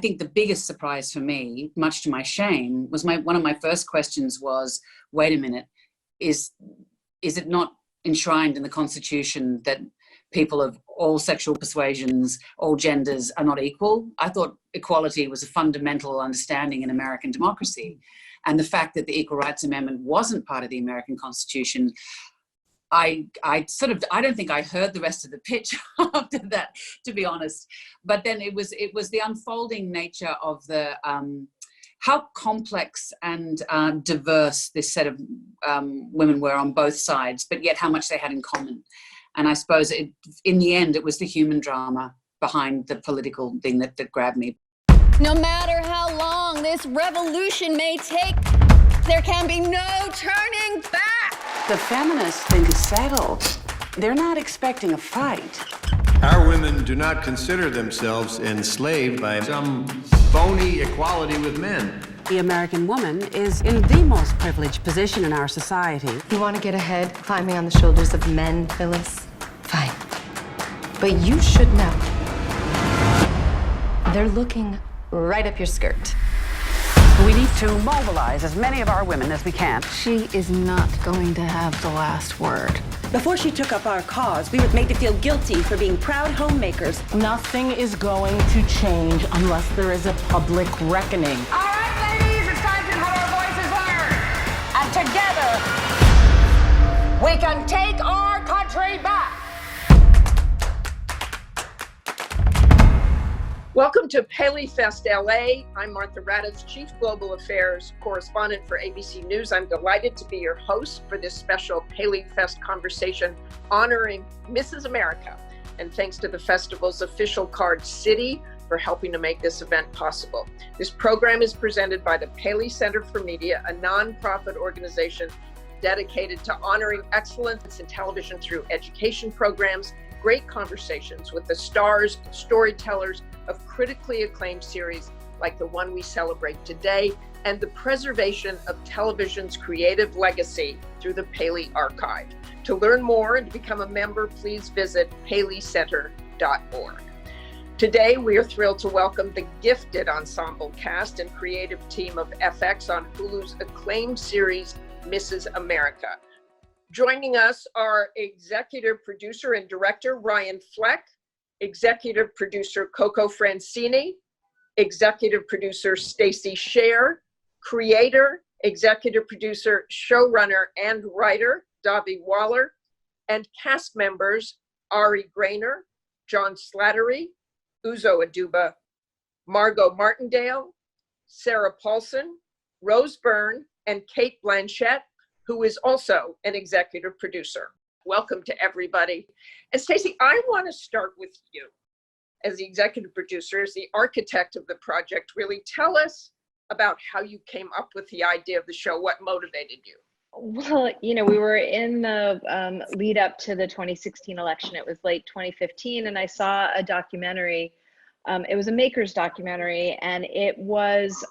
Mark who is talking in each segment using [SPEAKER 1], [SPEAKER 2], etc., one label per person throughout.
[SPEAKER 1] think the biggest surprise for me, much to my shame, was one of my first questions was, wait a minute, is it not enshrined in the Constitution that people of all sexual persuasions, all genders are not equal? I thought equality was a fundamental understanding in American democracy. And the fact that the Equal Rights Amendment wasn't part of the American Constitution, I don't think I heard the rest of the pitch after that, to be honest. But then it was the unfolding nature of the how complex and diverse this set of women were on both sides, but yet how much they had in common. And I suppose in the end, it was the human drama behind the political thing that grabbed me.
[SPEAKER 2] No matter how long this revolution may take, there can be no turning back.
[SPEAKER 3] The feminists think it's settled. They're not expecting a fight.
[SPEAKER 4] Our women do not consider themselves enslaved by some phony equality with men.
[SPEAKER 3] The American woman is in the most privileged position in our society.
[SPEAKER 5] You want to get ahead, climbing on the shoulders of men, Phyllis? Fine. But you should know. They're looking right up your skirt.
[SPEAKER 3] We need to mobilize as many of our women as we can.
[SPEAKER 2] She is not going to have the last word.
[SPEAKER 6] Before she took up our cause, we were made to feel guilty for being proud homemakers.
[SPEAKER 7] Nothing is going to change unless there is a public reckoning.
[SPEAKER 8] All right, ladies, it's time to have our voices heard. And together, we can take our country back.
[SPEAKER 9] Welcome to PaleyFest LA. I'm Martha Raddatz, Chief Global Affairs Correspondent for ABC News. I'm delighted to be your host for this special PaleyFest conversation honoring Mrs. America. And thanks to the festival's official card City for helping to make this event possible. This program is presented by the Paley Center for Media, a nonprofit organization dedicated to honoring excellence in television through education programs, great conversations with the stars, storytellers of critically acclaimed series like the one we celebrate today, and the preservation of television's creative legacy through the Paley Archive. To learn more and to become a member, please visit paleycenter.org. Today, we are thrilled to welcome the gifted ensemble cast and creative team of FX on Hulu's acclaimed series, Mrs. America. Joining us are executive producer and director Ryan Fleck, executive producer Coco Francini, executive producer Stacey Sher, creator, executive producer, showrunner, and writer Dahvi Waller, and cast members Ari Graynor, John Slattery, Uzo Aduba, Margo Martindale, Sarah Paulson, Rose Byrne, and Cate Blanchett, who is also an executive producer. Welcome to everybody. And Stacey, I want to start with you as the executive producer, as the architect of the project. Really tell us about how you came up with the idea of the show, what motivated you?
[SPEAKER 10] Well, we were in the lead up to the 2016 election. It was late 2015, and I saw a documentary. It was a Makers documentary, and it was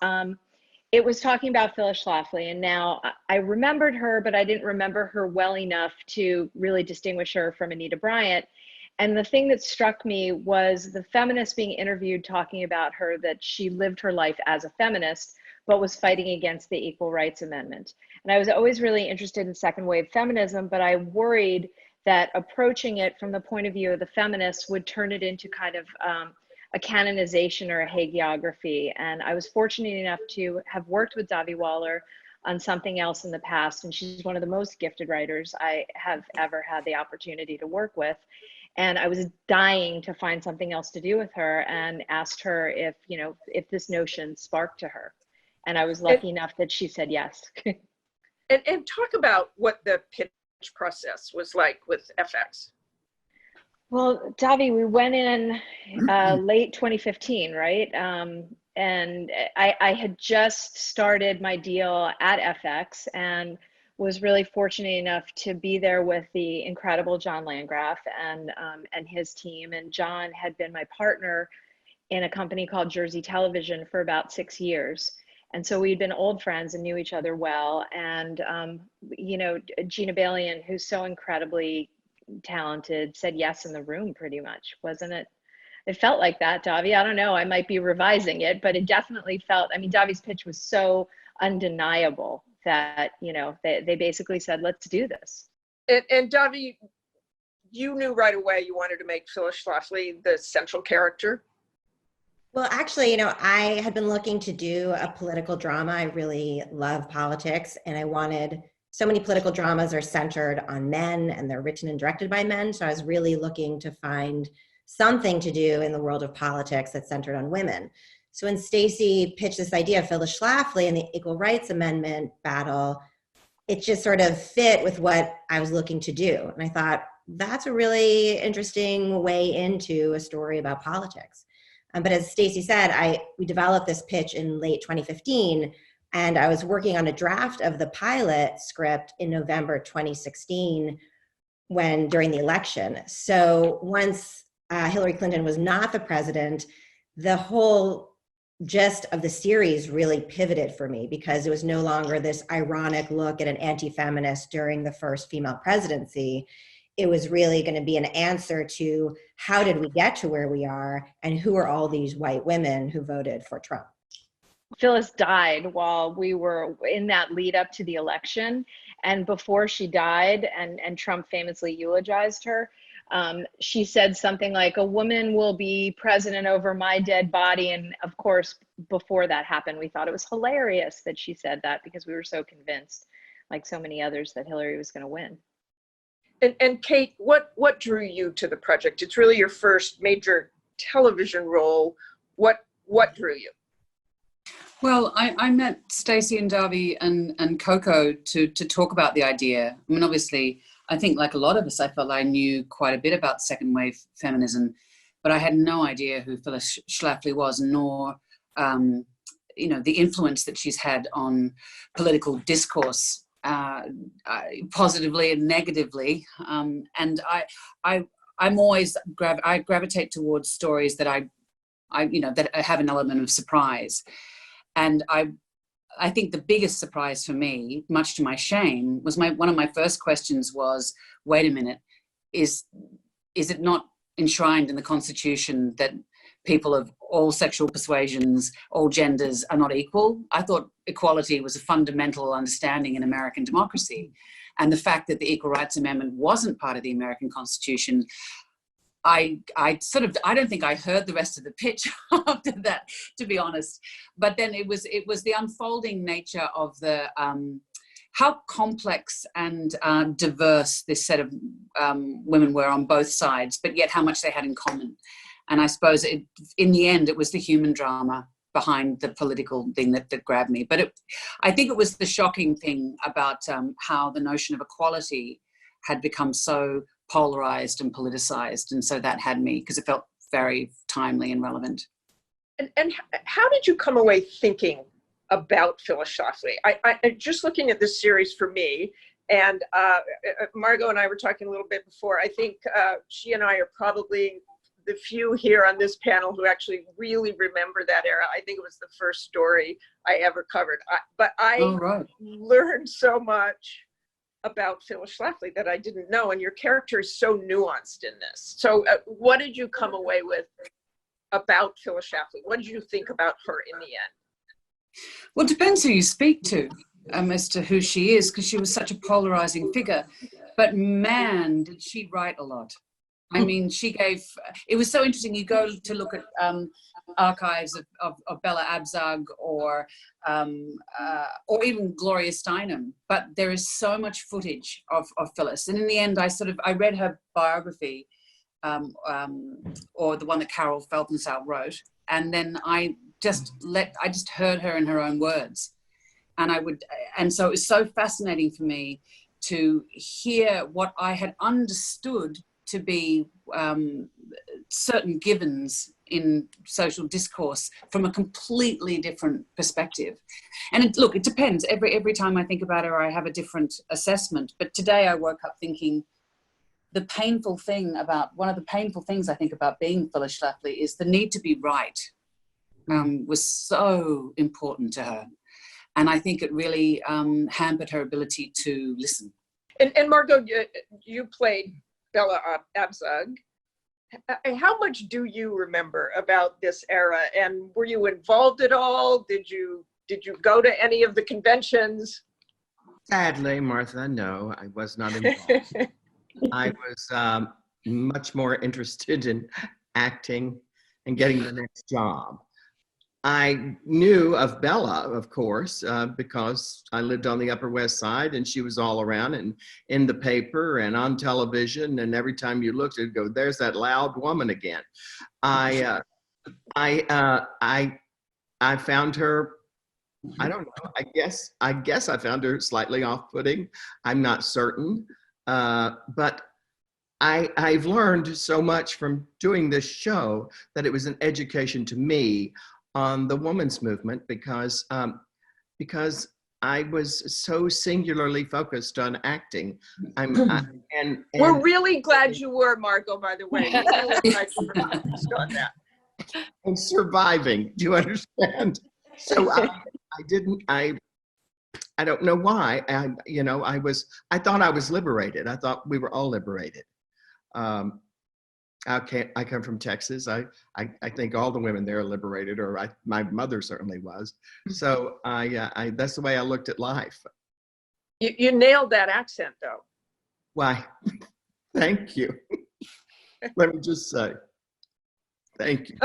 [SPEAKER 10] talking about Phyllis Schlafly. And now I remembered her, but I didn't remember her well enough to really distinguish her from Anita Bryant. And the thing that struck me was the feminist being interviewed talking about her, that she lived her life as a feminist, but was fighting against the Equal Rights Amendment. And I was always really interested in second wave feminism, but I worried that approaching it from the point of view of the feminists would turn it into kind of a canonization or a hagiography. And I was fortunate enough to have worked with Dahvi Waller on something else in the past. And she's one of the most gifted writers I have ever had the opportunity to work with. And I was dying to find something else to do with her, and asked her if this notion sparked to her. And I was lucky enough that she said yes.
[SPEAKER 9] and talk about what the pitch process was like with FX.
[SPEAKER 10] Well, Dahvi, we went in late 2015, right? And I had just started my deal at FX and was really fortunate enough to be there with the incredible John Landgraf and his team. And John had been my partner in a company called Jersey Television for about 6 years. And so we'd been old friends and knew each other well. And, Gina Balian, who's so incredibly talented, said yes in the room pretty much, wasn't it? it felt like that, Dahvi. I don't know, I might be revising it, but it definitely felt, I mean, Dahvi's pitch was so undeniable that, you know, they basically said, let's do this.
[SPEAKER 9] And Dahvi, you knew right away you wanted to make Phyllis Schlafly the central character?
[SPEAKER 11] Well, actually, you know, I had been looking to do a political drama. I really love politics, and I wanted, so many political dramas are centered on men and they're written and directed by men. So I was really looking to find something to do in the world of politics that's centered on women. So when Stacey pitched this idea of Phyllis Schlafly and the Equal Rights Amendment battle, it just sort of fit with what I was looking to do. And I thought, that's a really interesting way into a story about politics. But as Stacey said, we developed this pitch in late 2015, and I was working on a draft of the pilot script in November 2016 during the election. So once Hillary Clinton was not the president, the whole gist of the series really pivoted for me, because it was no longer this ironic look at an anti-feminist during the first female presidency. It was really going to be an answer to how did we get to where we are, and who are all these white women who voted for Trump.
[SPEAKER 10] Phyllis died while we were in that lead up to the election. And before she died, and Trump famously eulogized her, she said something like, a woman will be president over my dead body. And of course, before that happened, we thought it was hilarious that she said that, because we were so convinced, like so many others, that Hillary was going to win.
[SPEAKER 9] And Cate, what drew you to the project? It's really your first major television role. What drew you?
[SPEAKER 1] Well, I met Stacey and Dahvi and Coco to talk about the idea. I mean, obviously, I think like a lot of us, I felt I knew quite a bit about second wave feminism, but I had no idea who Phyllis Schlafly was, nor, you know, the influence that she's had on political discourse, positively and negatively. And I'm always I gravitate towards stories that I you know, that have an element of surprise. And I think the biggest surprise for me, much to my shame, was one of my first questions was, wait a minute, is it not enshrined in the Constitution that people of all sexual persuasions, all genders are not equal? I thought equality was a fundamental understanding in American democracy. And the fact that the Equal Rights Amendment wasn't part of the American Constitution, I don't think I heard the rest of the pitch after that, to be honest. But then it was the unfolding nature of the how complex and diverse this set of women were on both sides, but yet how much they had in common. And I suppose in the end, it was the human drama behind the political thing that grabbed me. But I think it was the shocking thing about how the notion of equality had become so polarized and politicized. And so that had me, because it felt very timely and relevant.
[SPEAKER 9] And how did you come away thinking about Phyllis Schlafly? I just looking at this series for me, and Margo and I were talking a little bit before, I think she and I are probably the few here on this panel who actually really remember that era. I think it was the first story I ever covered. But I learned so much about Phyllis Schlafly that I didn't know, and your character is so nuanced in this. So what did you come away with about Phyllis Schlafly? What did you think about her in the end?
[SPEAKER 1] Well, it depends who you speak to as to who she is, because she was such a polarizing figure. But man, did she write a lot. I mean, it was so interesting. You go to look at archives of Bella Abzug or even Gloria Steinem, but there is so much footage of Phyllis. And in the end, I read her biography, or the one that Carol Feltensau wrote, and then I just heard her in her own words. And so it was so fascinating for me to hear what I had understood to be certain givens in social discourse from a completely different perspective. And it depends. Every time I think about her, I have a different assessment. But today I woke up thinking one of the painful things I think about being Phyllis Schlafly is the need to be right was so important to her. And I think it really hampered her ability to listen.
[SPEAKER 9] And Margo, you played Bella Abzug. how much do you remember about this era? And were you involved at all? Did you go to any of the conventions?
[SPEAKER 4] Sadly, Martha, no, I was not involved. I was much more interested in acting and getting the next job. I knew of Bella, of course, because I lived on the Upper West Side and she was all around and in the paper and on television. And every time you looked, it'd go, there's that loud woman again. I found her, I don't know, I guess I found her slightly off-putting. I'm not certain, but I've learned so much from doing this show that it was an education to me on the women's movement because I was so singularly focused on acting. And
[SPEAKER 9] we're really glad you were, Margo, by the way. Really glad you were focused on that.
[SPEAKER 4] And surviving, do you understand? So I don't know why. I thought I was liberated. I thought we were all liberated. I come from Texas. I think all the women there are liberated, or my mother certainly was. So that's the way I looked at life.
[SPEAKER 9] You nailed that accent, though.
[SPEAKER 4] Why? Thank you. Let me just say, thank you.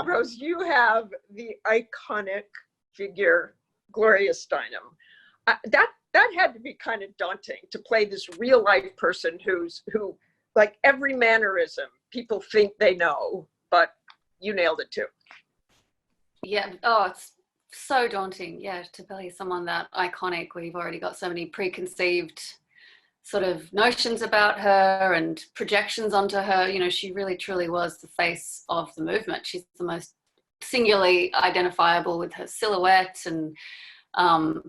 [SPEAKER 9] Rose, you have the iconic figure, Gloria Steinem. That had to be kind of daunting to play this real life person who, like every mannerism, people think they know, but you nailed it too.
[SPEAKER 2] Yeah. Oh, it's so daunting. Yeah, to play someone that iconic where you've already got so many preconceived sort of notions about her and projections onto her. You know, she really truly was the face of the movement. She's the most singularly identifiable with her silhouette. And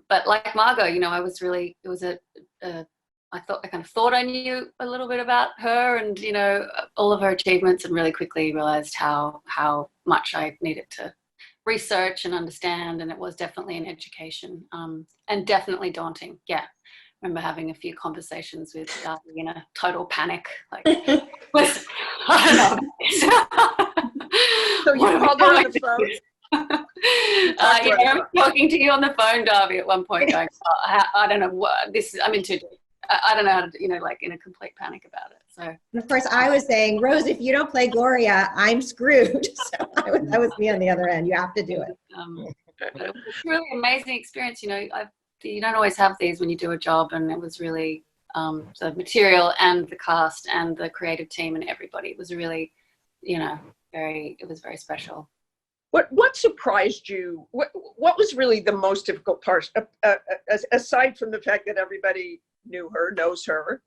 [SPEAKER 2] but like Margo, you know, I kind of thought I knew a little bit about her and, you know, all of her achievements, and really quickly realized how much I needed to research and understand. And it was definitely an education, and definitely daunting. Yeah. I remember having a few conversations with Dahvi in a total panic. Like, I don't know.
[SPEAKER 9] So you called her on the phone?
[SPEAKER 2] I'm talking to you on the phone, Dahvi, at one point, going, I don't know what this is. I'm in too deep. I don't know how to, you know, like in a complete panic about it. So,
[SPEAKER 11] and of course, I was saying, Rose, if you don't play Gloria, I'm screwed. So that was me on the other end. You have to do it.
[SPEAKER 2] But it was really an amazing experience. You know, you don't always have these when you do a job, and it was really the material and the cast and the creative team and everybody. It was really, you know, it was very special.
[SPEAKER 9] What surprised you? What was really the most difficult part, aside from the fact that everybody knows her?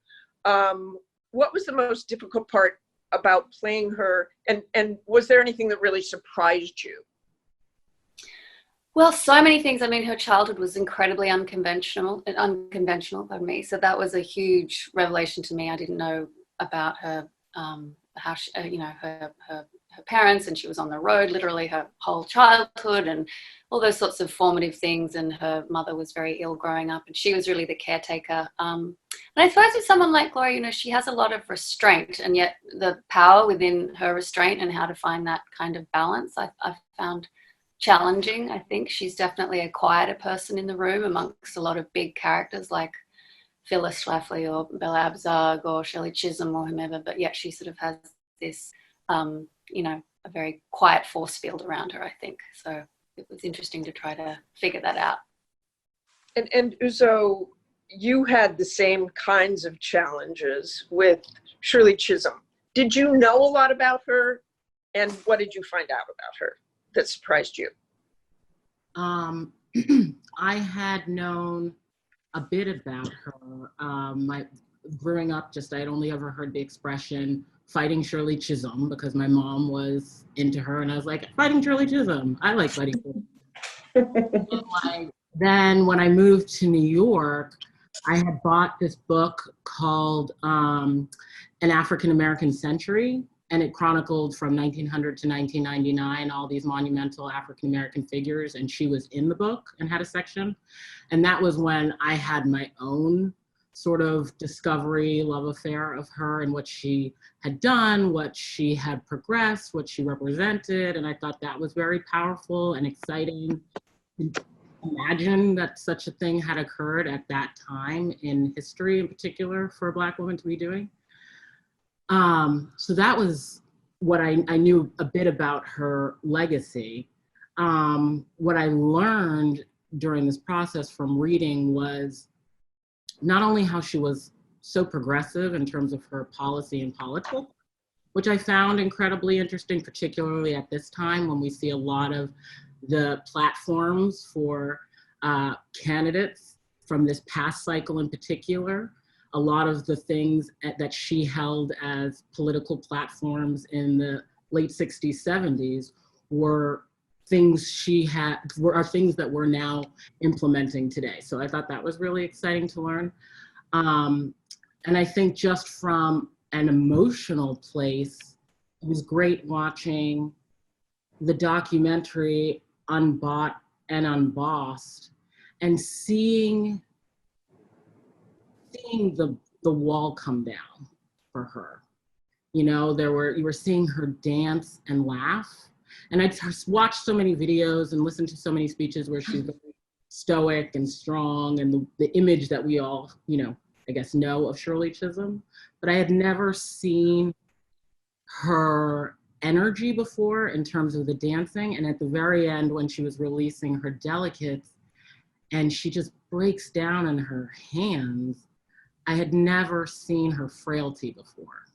[SPEAKER 9] What was the most difficult part about playing her? And was there anything that really surprised you?
[SPEAKER 2] Well, so many things. I mean, her childhood was incredibly unconventional, pardon me. So that was a huge revelation to me. I didn't know about her, how she, you know, her parents, and she was on the road literally her whole childhood and all those sorts of formative things. And her mother was very ill growing up, and she was really the caretaker. And I suppose with someone like Gloria, you know, she has a lot of restraint, and yet the power within her restraint and how to find that kind of balance, I found challenging. I think she's definitely a quieter person in the room amongst a lot of big characters like Phyllis Schlafly or Bella Abzug or Shirley Chisholm or whomever, but yet she sort of has this, you know, a very quiet force field around her, I think. So it was interesting to try to figure that out.
[SPEAKER 9] And Uzo, you had the same kinds of challenges with Shirley Chisholm. Did you know a lot about her? And what did you find out about her that surprised you?
[SPEAKER 7] I had known a bit about her. Growing up, I had only ever heard the expression fighting Shirley Chisholm because my mom was into her, and I was like, fighting Shirley Chisholm. I like fighting Chisholm. Then when I moved to New York, I had bought this book called An African American Century, and it chronicled from 1900 to 1999 all these monumental African American figures, and she was in the book and had a section. And that was when I had my own sort of discovery, love affair of her and what she had done, what she had progressed, what she represented. And I thought that was very powerful and exciting. Imagine that such a thing had occurred at that time in history, in particular, for a Black woman to be doing. So that was what I knew a bit about her legacy. What I learned during this process from reading was not only how she was so progressive in terms of her policy and politics, which I found incredibly interesting, particularly at this time when we see a lot of the platforms for candidates from this past cycle in particular. A lot of the things that she held as political platforms in the late 60s, 70s were things are things that we're now implementing today. So I thought that was really exciting to learn. And I think just from an emotional place, it was great watching the documentary Unbought and Unbossed and seeing the wall come down for her. You know, you were seeing her dance and laugh. And I just watched so many videos and listened to so many speeches where she's very stoic and strong, and the image that we all, you know, I guess know of Shirley Chisholm. But I had never seen her energy before in terms of the dancing. And at the very end, when she was releasing her delegates and she just breaks down in her hands, I had never seen her frailty before.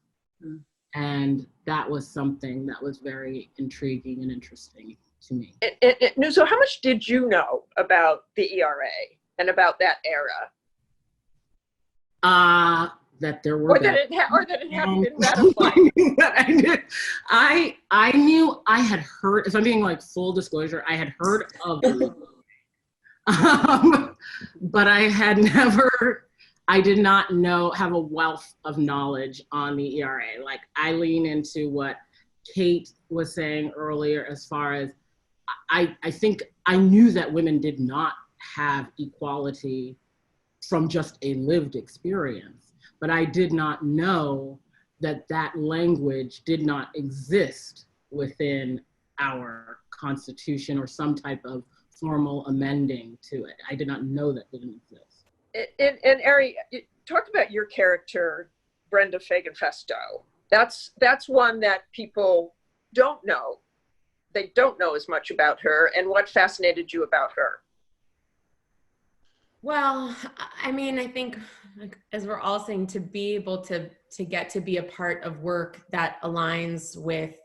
[SPEAKER 7] Mm. And that was something that was very intriguing and interesting to me.
[SPEAKER 9] Uzo, how much did you know about the ERA and about that era?
[SPEAKER 7] That there were,
[SPEAKER 9] or that it hadn't been ratified.
[SPEAKER 7] I knew, I had heard, if I'm being like full disclosure, I had heard of it. But I did not have a wealth of knowledge on the ERA. Like, I lean into what Cate was saying earlier as far as, I think I knew that women did not have equality from just a lived experience, but I did not know that that language did not exist within our Constitution or some type of formal amending to it. I did not know that didn't exist.
[SPEAKER 9] And Ari, talk about your character, Brenda Feigen-Fasteau. That's one that people don't know. They don't know as much about her. And what fascinated you about her?
[SPEAKER 12] Well, I mean, I think, as we're all saying, to be able to get to be a part of work that aligns with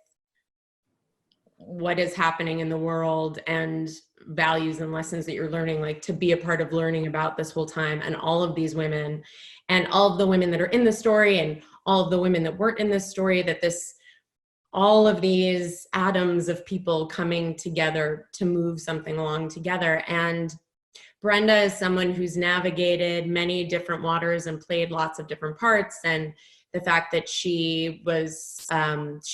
[SPEAKER 12] what is happening in the world and values and lessons that you're learning, like to be a part of learning about this whole time, and all of these women and all of the women that are in the story and all of the women that weren't in this story, all of these atoms of people coming together to move something along together. And Brenda is someone who's navigated many different waters and played lots of different parts. And the fact that she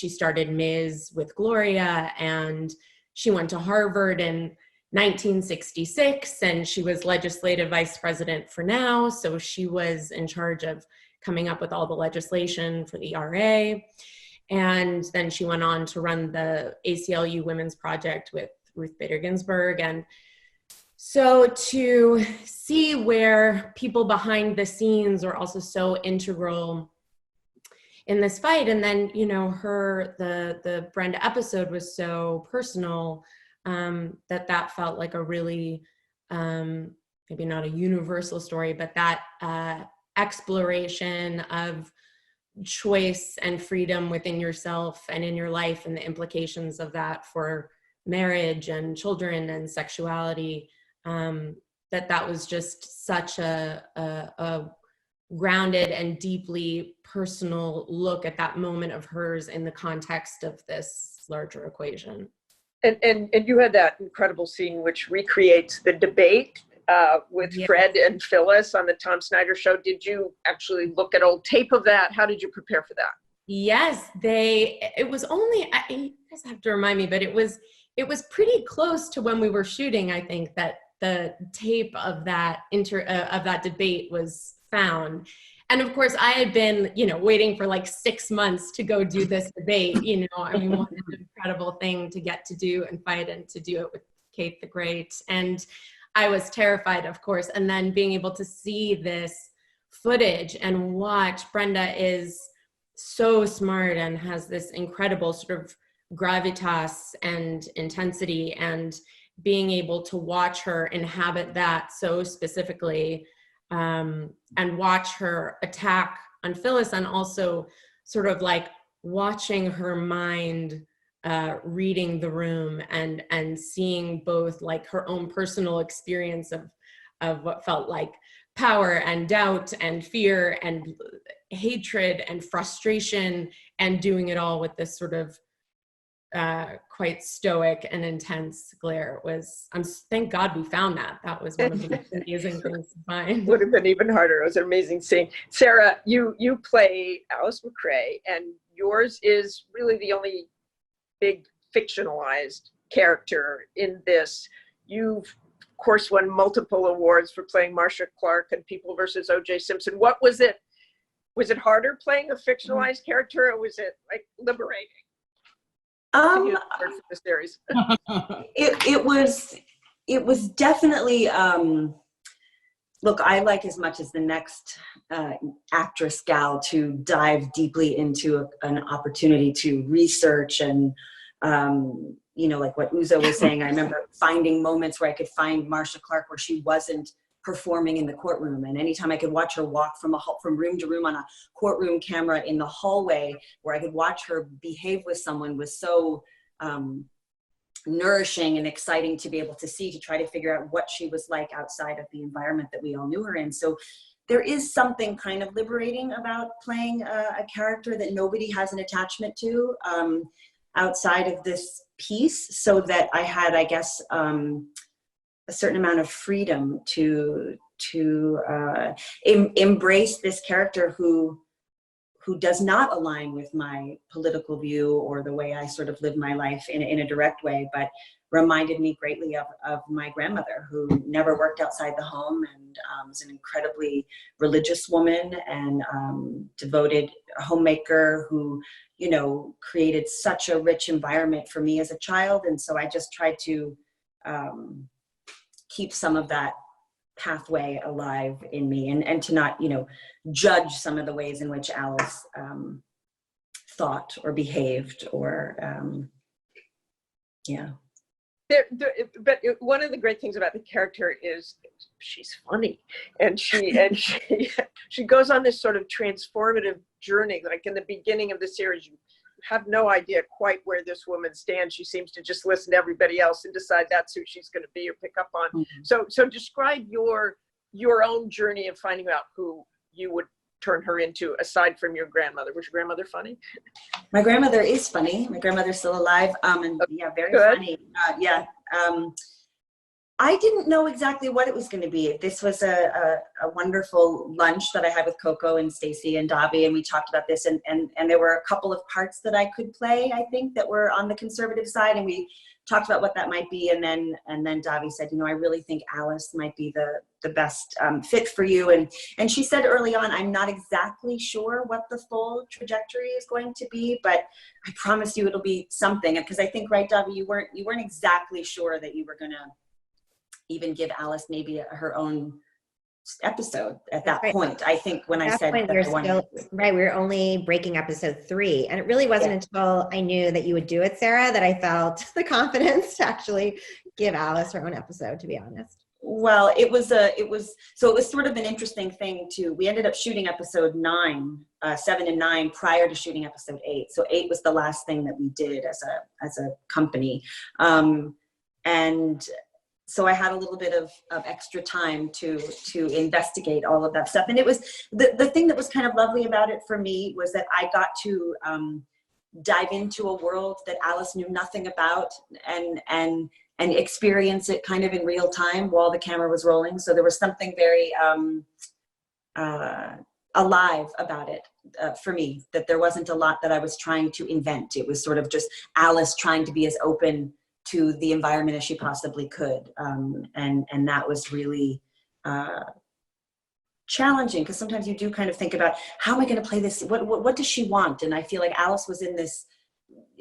[SPEAKER 12] started Ms. with Gloria, and she went to Harvard in 1966, and she was legislative vice president for NOW. So she was in charge of coming up with all the legislation for the ERA. And then she went on to run the ACLU Women's Project with Ruth Bader Ginsburg. And so to see where people behind the scenes are also so integral in this fight. And then, you know, the Brenda episode was so personal that felt like a really, maybe not a universal story, but that exploration of choice and freedom within yourself and in your life, and the implications of that for marriage and children and sexuality, that was just such a grounded and deeply personal look at that moment of hers in the context of this larger equation.
[SPEAKER 9] And you had that incredible scene which recreates the debate with Fred and Phyllis on the Tom Snyder show. Did you actually look at old tape of that? How did you prepare for that?
[SPEAKER 12] Yes, it was only, you guys have to remind me, but it was pretty close to when we were shooting, I think, that the tape of that of that debate was found. And of course, I had been, waiting for like 6 months to go do this debate. I mean, what an incredible thing to get to do and fight, and to do it with Cate the Great. And I was terrified, of course. And then being able to see this footage and watch, Brenda is so smart and has this incredible sort of gravitas and intensity, and being able to watch her inhabit that so specifically, and watch her attack on Phyllis, and also sort of like watching her mind reading the room, and seeing both like her own personal experience of what felt like power and doubt and fear and hatred and frustration, and doing it all with this sort of quite stoic and intense glare. It was, thank God we found that. That was one of the most amazing things to find.
[SPEAKER 9] Would have been even harder. It was an amazing scene. Sarah, you play Alice Macray, and yours is really the only big fictionalized character in this. You've, of course, won multiple awards for playing Marcia Clark and People versus O.J. Simpson. What was it? Was it harder playing a fictionalized character, or was it like liberating? The series.
[SPEAKER 13] it was definitely look, I like as much as the next actress gal to dive deeply into an opportunity to research, and like what Uzo was saying, I remember finding moments where I could find Marcia Clark where she wasn't performing in the courtroom, and anytime I could watch her walk from room to room on a courtroom camera in the hallway, where I could watch her behave with someone, was so nourishing and exciting to be able to see, to try to figure out what she was like outside of the environment that we all knew her in. So there is something kind of liberating about playing a character that nobody has an attachment to outside of this piece, so that I had, I guess, a certain amount of freedom to embrace this character who does not align with my political view or the way I sort of live my life in a direct way, but reminded me greatly of my grandmother, who never worked outside the home, and was an incredibly religious woman, and devoted homemaker who, created such a rich environment for me as a child. And so I just tried to keep some of that pathway alive in me, and to not, judge some of the ways in which Alice thought or behaved, or
[SPEAKER 9] But one of the great things about the character is she's funny, and she goes on this sort of transformative journey. Like in the beginning of the series, you have no idea quite where this woman stands. She seems to just listen to everybody else and decide that's who she's going to be or pick up on. Mm-hmm. So describe your own journey of finding out who you would turn her into, aside from your grandmother. Was your grandmother funny?
[SPEAKER 13] My grandmother is funny. My grandmother's still alive, and very good. Funny. I didn't know exactly what it was going to be. This was a wonderful lunch that I had with Coco and Stacey and Dahvi, and we talked about this, and there were a couple of parts that I could play, I think, that were on the conservative side, and we talked about what that might be, and then Dahvi said, I really think Alice might be the best fit for you, and she said early on, I'm not exactly sure what the full trajectory is going to be, but I promise you it'll be something, because I think, right, Dahvi, you weren't exactly sure that you were going to even give Alice maybe her own episode at that point. I think when I said that I wanted to.
[SPEAKER 11] Right, we were only breaking episode 3, and it really wasn't until I knew that you would do it, Sarah, that I felt the confidence to actually give Alice her own episode, to be honest.
[SPEAKER 13] Well, it was sort of an interesting thing too. We ended up shooting episode 7 and 9 prior to shooting episode 8. So 8 was the last thing that we did as a company, and so I had a little bit of extra time to investigate all of that stuff. And it was the thing that was kind of lovely about it for me was that I got to dive into a world that Alice knew nothing about, and experience it kind of in real time while the camera was rolling. So there was something very alive about it for me, that there wasn't a lot that I was trying to invent. It was sort of just Alice trying to be as open to the environment as she possibly could. And that was really challenging, because sometimes you do kind of think about, how am I going to play this? What does she want? And I feel like Alice was in this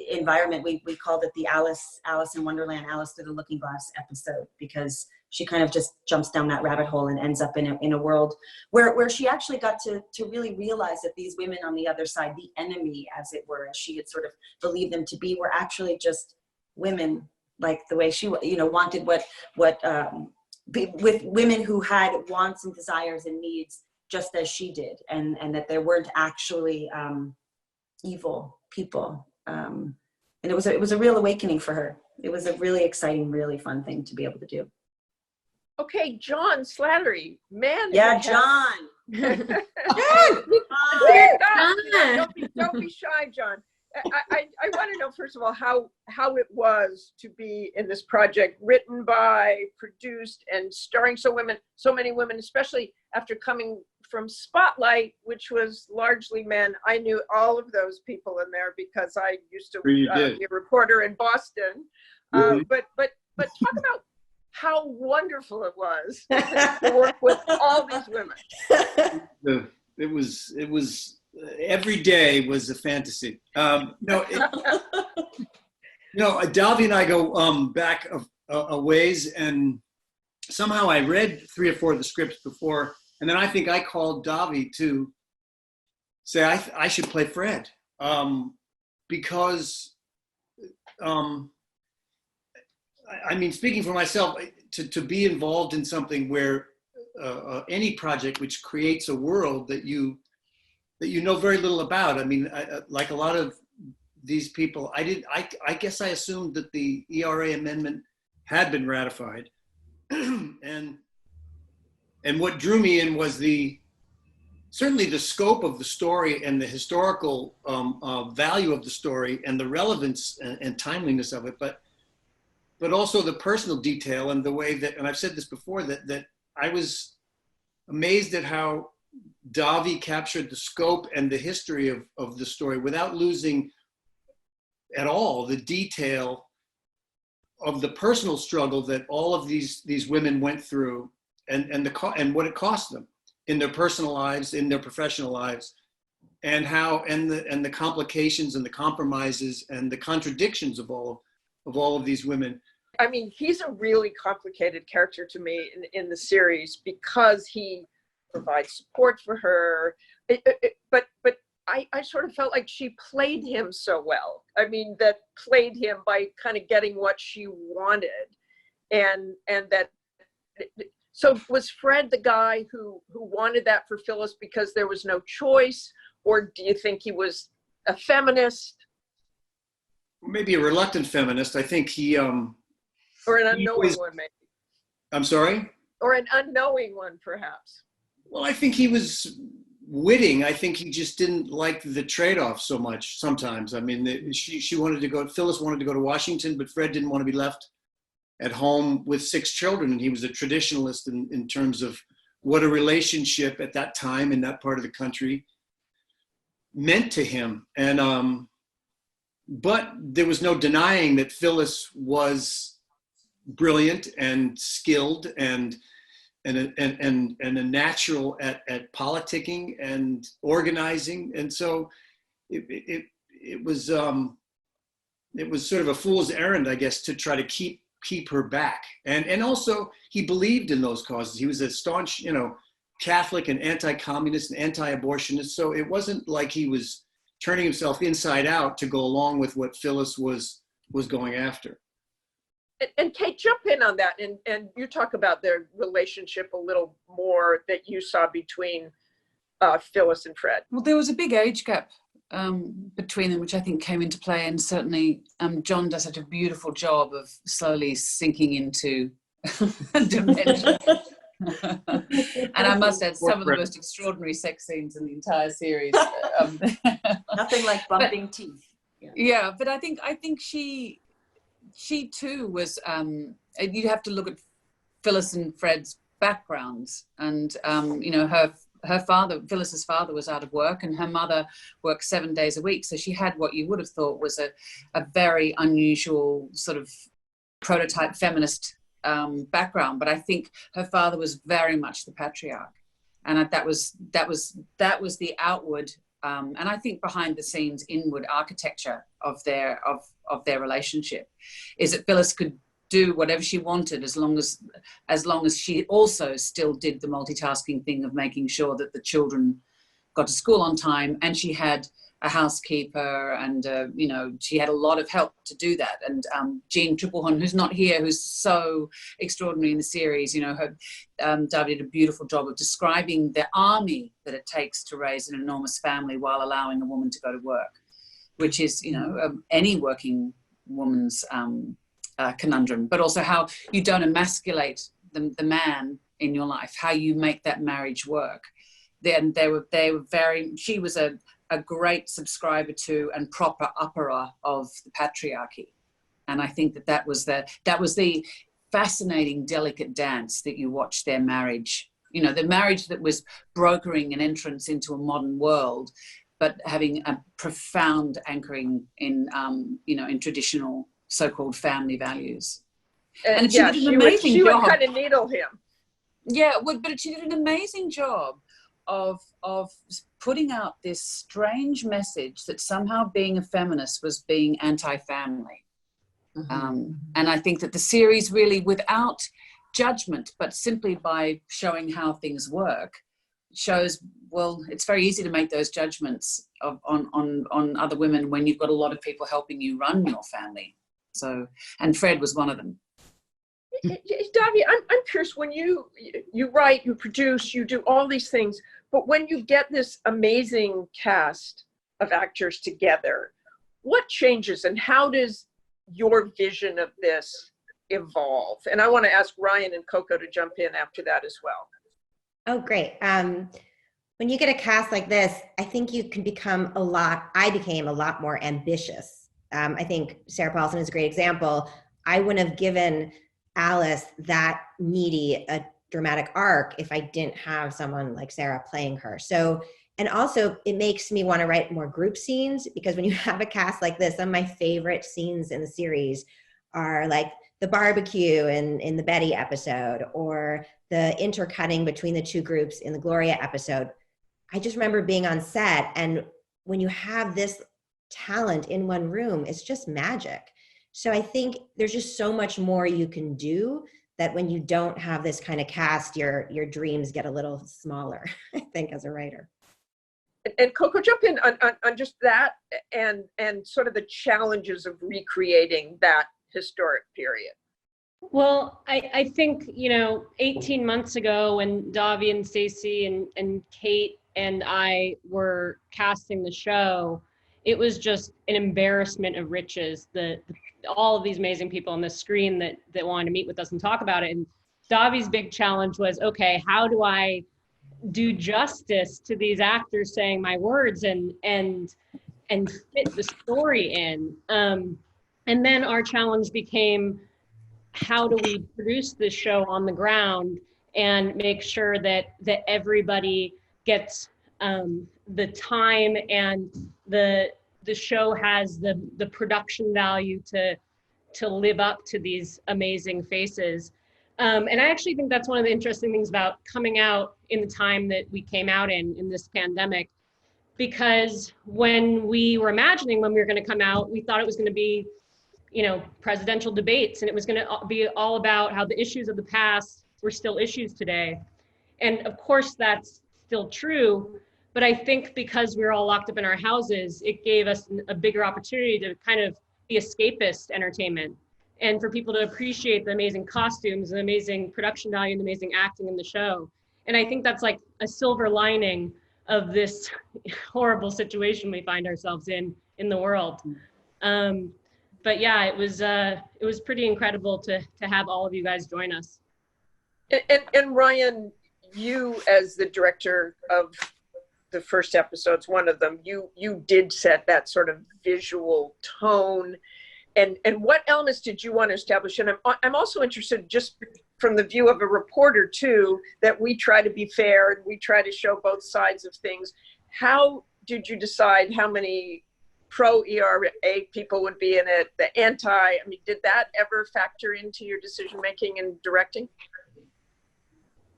[SPEAKER 13] environment. We called it the Alice in Wonderland, Alice Through the Looking Glass episode, because she kind of just jumps down that rabbit hole and ends up in a world where she actually got to really realize that these women on the other side, the enemy, as it were, as she had sort of believed them to be, were actually just women, like the way she, wanted with women who had wants and desires and needs just as she did, and that there weren't actually evil people. And it was a real awakening for her. It was a really exciting, really fun thing to be able to do.
[SPEAKER 9] Okay, John Slattery, man.
[SPEAKER 13] Yeah, John.
[SPEAKER 9] Don't be shy, John. I want to know, first of all, how it was to be in this project, written by, produced, and starring so many women, especially after coming from Spotlight, which was largely men. I knew all of those people in there because I used to be a reporter in Boston. But talk about how wonderful it was to work with all these women.
[SPEAKER 14] It was every day was a fantasy. Dahvi and I go back a ways, and somehow I read 3 or 4 of the scripts before, and then I think I called Dahvi to say I should play Fred, because I mean, speaking for myself, to be involved in something where any project which creates a world that you know very little about. I mean, like a lot of these people, I guess I assumed that the ERA amendment had been ratified, and what drew me in was certainly the scope of the story and the historical value of the story and the relevance and timeliness of it, but also the personal detail and the way that, and I've said this before, that I was amazed at how Dahvi captured the scope and the history of the story without losing at all the detail of the personal struggle that all of these women went through, and what it cost them in their personal lives, in their professional lives, and the complications and the compromises and the contradictions of all of these women.
[SPEAKER 9] I mean, he's a really complicated character to me in the series, because he provides support for her, but I sort of felt like she played him so well. I mean, that played him by kind of getting what she wanted, and that. So was Fred the guy who wanted that for Phyllis because there was no choice, or do you think he was a feminist?
[SPEAKER 14] Maybe a reluctant feminist. I think he.
[SPEAKER 9] Or an unknowing one, maybe.
[SPEAKER 14] I'm sorry?
[SPEAKER 9] Or an unknowing one, perhaps.
[SPEAKER 14] Well, I think he was witting. I think he just didn't like the trade-off so much sometimes. I mean, Phyllis wanted to go to Washington, but Fred didn't want to be left at home with 6 children. And he was a traditionalist in terms of what a relationship at that time in that part of the country meant to him. And, but there was no denying that Phyllis was brilliant and skilled and a natural at politicking and organizing, and so it was sort of a fool's errand, I guess, to try to keep her back. And also he believed in those causes. He was a staunch, Catholic and anti-communist and anti-abortionist. So it wasn't like he was turning himself inside out to go along with what Phyllis was going after.
[SPEAKER 9] And Cate, jump in on that, and you talk about their relationship a little more that you saw between Phyllis and Fred.
[SPEAKER 1] Well, there was a big age gap between them, which I think came into play, and certainly John does such a beautiful job of slowly sinking into dementia. And I must add, some of the most extraordinary sex scenes in the entire series.
[SPEAKER 13] Nothing like bumping teeth.
[SPEAKER 1] Yeah, but I think she too was, you have to look at Phyllis and Fred's backgrounds, and her father, Phyllis's father, was out of work, and her mother worked 7 days a week. So she had what you would have thought was a very unusual sort of prototype feminist background, but I think her father was very much the patriarch, and that was the outward and I think behind the scenes inward architecture of their relationship, is that Phyllis could do whatever she wanted as long as she also still did the multitasking thing of making sure that the children got to school on time, and she had a housekeeper, and she had a lot of help to do that. And Jean Triplehorn, who's not here, who's so extraordinary in the series, Dahvi did a beautiful job of describing the army that it takes to raise an enormous family while allowing a woman to go to work, which is any working woman's conundrum, but also how you don't emasculate the man in your life, how you make that marriage work. Then they were very, she was a great subscriber to and proper upperer of the patriarchy. And I think that was the fascinating, delicate dance that you watched their marriage, the marriage that was brokering an entrance into a modern world, but having a profound anchoring in, in traditional so-called family values.
[SPEAKER 9] And
[SPEAKER 1] she did an amazing
[SPEAKER 9] job. She would kind of needle him.
[SPEAKER 1] Yeah, but she did an amazing job of putting out this strange message that somehow being a feminist was being anti-family. And I think that the series really, without judgment, but simply by showing how things work, shows, well, it's very easy to make those judgments on other women when you've got a lot of people helping you run your family. So, and Fred was one of them.
[SPEAKER 9] Dahvi, I'm curious, when you write, you produce, you do all these things, but when you get this amazing cast of actors together, what changes and how does your vision of this evolve? And I want to ask Ryan and Coco to jump in after that as well.
[SPEAKER 11] Oh, great. When you get a cast like this, I think you can I became a lot more ambitious. I think Sarah Paulson is a great example. I wouldn't have given Alice that needy a dramatic arc if I didn't have someone like Sarah playing her. So, and also it makes me want to write more group scenes, because when you have a cast like this, some of my favorite scenes in the series are like the barbecue in the Betty episode, or the intercutting between the two groups in the Gloria episode. I just remember being on set, and when you have this talent in one room, it's just magic. So I think there's just so much more you can do, that when you don't have this kind of cast, your dreams get a little smaller, I think, as a writer.
[SPEAKER 9] And Coco, jump in on just that and sort of the challenges of recreating that historic period.
[SPEAKER 15] Well, I think, 18 months ago when Dahvi and Stacey and Cate and I were casting the show, it was just an embarrassment of riches. All of these amazing people on the screen that wanted to meet with us and talk about it. And Dahvi's big challenge was, okay, how do I do justice to these actors saying my words and fit the story in? And then our challenge became, how do we produce this show on the ground and make sure that everybody gets the time, and the show has the production value to live up to these amazing faces. And I actually think that's one of the interesting things about coming out in the time that we came out in this pandemic, because when we were imagining when we were going to come out, we thought it was going to be, presidential debates, and it was going to be all about how the issues of the past were still issues today. And of course that's still true, but I think because we were all locked up in our houses, it gave us a bigger opportunity to kind of be escapist entertainment, and for people to appreciate the amazing costumes and amazing production value and amazing acting in the show. And I think that's like a silver lining of this horrible situation we find ourselves in the world. But yeah, it was pretty incredible to have all of you guys join us.
[SPEAKER 9] And Ryan, you as the director of the first episodes, one of them, you did set that sort of visual tone. And what elements did you want to establish? And I'm also interested, just from the view of a reporter too, that we try to be fair and we try to show both sides of things. How did you decide how many pro-ERA people would be in it, the anti. I mean, did that ever factor into your decision making and directing?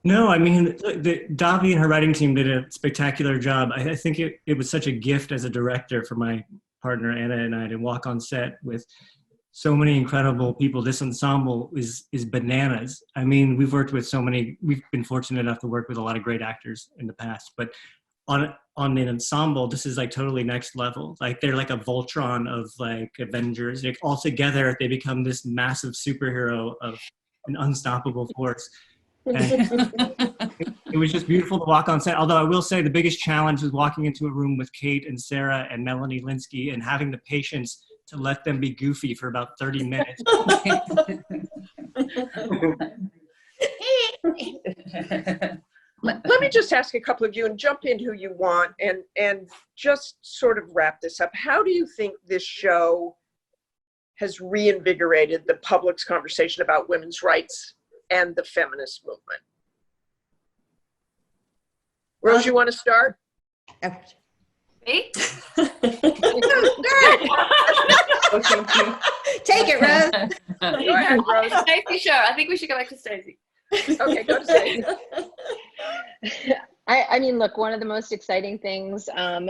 [SPEAKER 16] No, I mean, Dahvi and her writing team did a spectacular job. I think it was such a gift as a director for my partner Anna and I to walk on set with so many incredible people. This ensemble is bananas. I mean, we've been fortunate enough to work with a lot of great actors in the past, but on an ensemble, this is like totally next level. Like they're like a Voltron of like Avengers. Like all together, they become this massive superhero of an unstoppable force. And it was just beautiful to walk on set. Although I will say the biggest challenge was walking into a room with Cate and Sarah and Melanie Linsky and having the patience to let them be goofy for about 30 minutes.
[SPEAKER 9] Let me just ask a couple of you and jump in who you want and just sort of wrap this up. How do you think this show has reinvigorated the public's conversation about women's rights and the feminist movement? Rose, you want to start?
[SPEAKER 2] Me?
[SPEAKER 11] Take it, Rose.
[SPEAKER 9] Go ahead, Rose.
[SPEAKER 2] Stacey Sher. I think we should go back to Stacey.
[SPEAKER 9] Okay, go to Stacey.
[SPEAKER 10] I mean, look, one of the most exciting things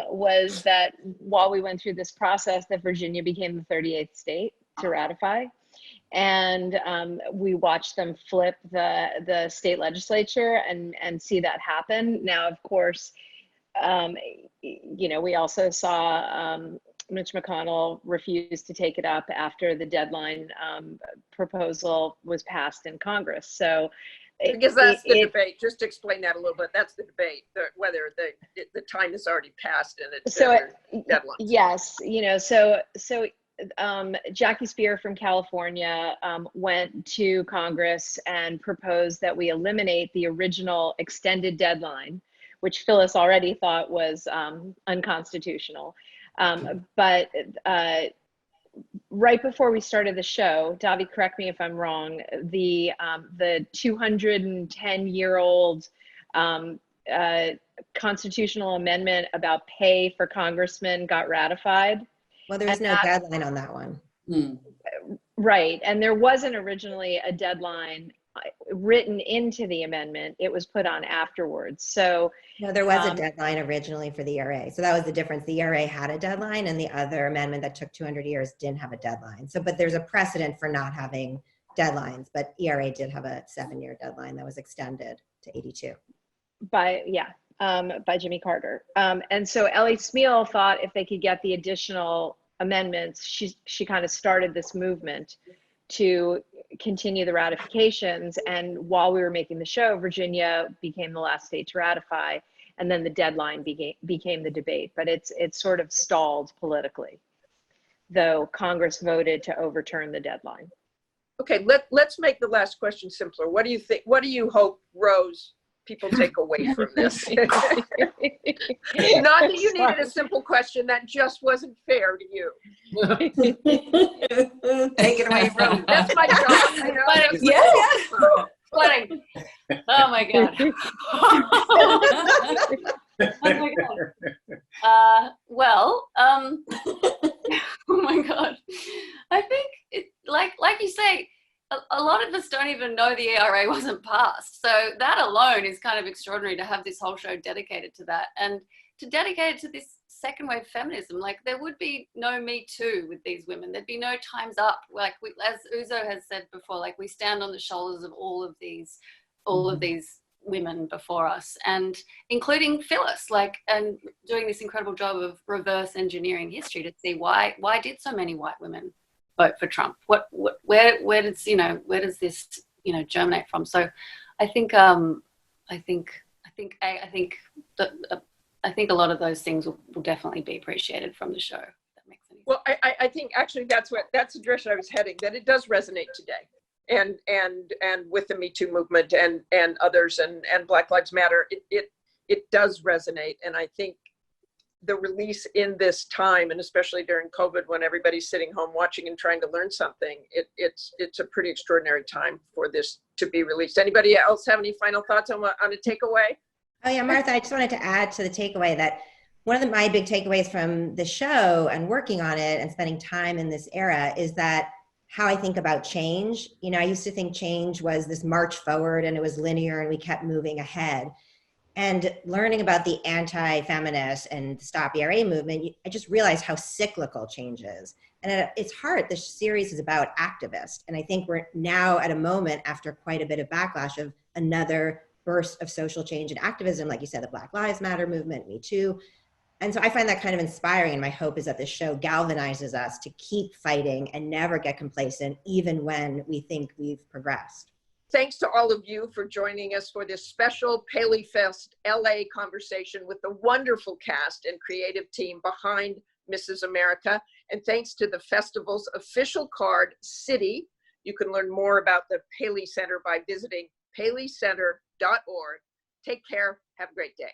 [SPEAKER 10] was that while we went through this process, that Virginia became the 38th state to ratify. And we watched them flip the state legislature and see that happen. Now, of course, you know, we also saw Mitch McConnell refuse to take it up after the deadline proposal was passed in Congress. So,
[SPEAKER 9] because that's the debate. Just to explain that a little bit. That's the debate. Whether the time has already passed and it's deadline.
[SPEAKER 10] Yes, you know, so Jackie Spear from California went to Congress and proposed that we eliminate the original extended deadline, which Phyllis already thought was unconstitutional. But right before we started the show, Dahvi, correct me if I'm wrong, the 210-year-old constitutional amendment about pay for congressmen got ratified.
[SPEAKER 11] Well, there was no deadline on that one.
[SPEAKER 10] Right, and there wasn't originally a deadline written into the amendment. It was put on afterwards. So
[SPEAKER 11] no, there was a deadline originally for the ERA. So that was the difference. The ERA had a deadline and the other amendment that took 200 years didn't have a deadline. So, but there's a precedent for not having deadlines, but ERA did have a 7-year deadline that was extended to 82.
[SPEAKER 10] By Jimmy Carter. And so Ellie Smeal thought if they could get the additional amendments, she kind of started this movement to continue the ratifications. And while we were making the show, Virginia became the last state to ratify, and then the deadline became the debate. But it's sort of stalled politically, though Congress voted to overturn the deadline.
[SPEAKER 9] Okay, let's make the last question simpler. What do you think? What do you hope, Rose, people take away from this? Not that you needed a simple question, that just wasn't fair to you.
[SPEAKER 11] Take it away, Rose.
[SPEAKER 9] That's my job. You know?
[SPEAKER 2] Splitting. Oh my God. Oh my God. Well, oh my God. I think, like you say, a lot of us don't even know the ERA wasn't passed. So that alone is kind of extraordinary to have this whole show dedicated to that. And to dedicate it to this second wave feminism, like there would be no Me Too with these women. There'd be no Time's Up. Like as Uzo has said before, like we stand on the shoulders of all of these women before us, and including Phyllis, like, and doing this incredible job of reverse engineering history to see why did so many white women vote for Trump? Where does this germinate from? So I think a lot of those things will definitely be appreciated from the show. That makes sense.
[SPEAKER 9] Well, I think actually that's the direction I was heading, that it does resonate today. And with the Me Too movement and others and Black Lives Matter, it does resonate. And I think the release in this time, and especially during COVID when everybody's sitting home watching and trying to learn something, it's a pretty extraordinary time for this to be released. Anybody else have any final thoughts on a takeaway?
[SPEAKER 11] Oh yeah, Martha, I just wanted to add to the takeaway that one of my big takeaways from the show and working on it and spending time in this era is that how I think about change. You know, I used to think change was this march forward and it was linear and we kept moving ahead. And learning about the anti-feminist and Stop ERA movement, I just realized how cyclical change is. And at its heart, this series is about activists. And I think we're now at a moment after quite a bit of backlash of another burst of social change and activism, like you said, the Black Lives Matter movement, Me Too. And so I find that kind of inspiring. And my hope is that this show galvanizes us to keep fighting and never get complacent, even when we think we've progressed.
[SPEAKER 9] Thanks to all of you for joining us for this special PaleyFest LA conversation with the wonderful cast and creative team behind Mrs. America. And thanks to the festival's official card, City. You can learn more about the Paley Center by visiting paleycenter.org. Take care. Have a great day.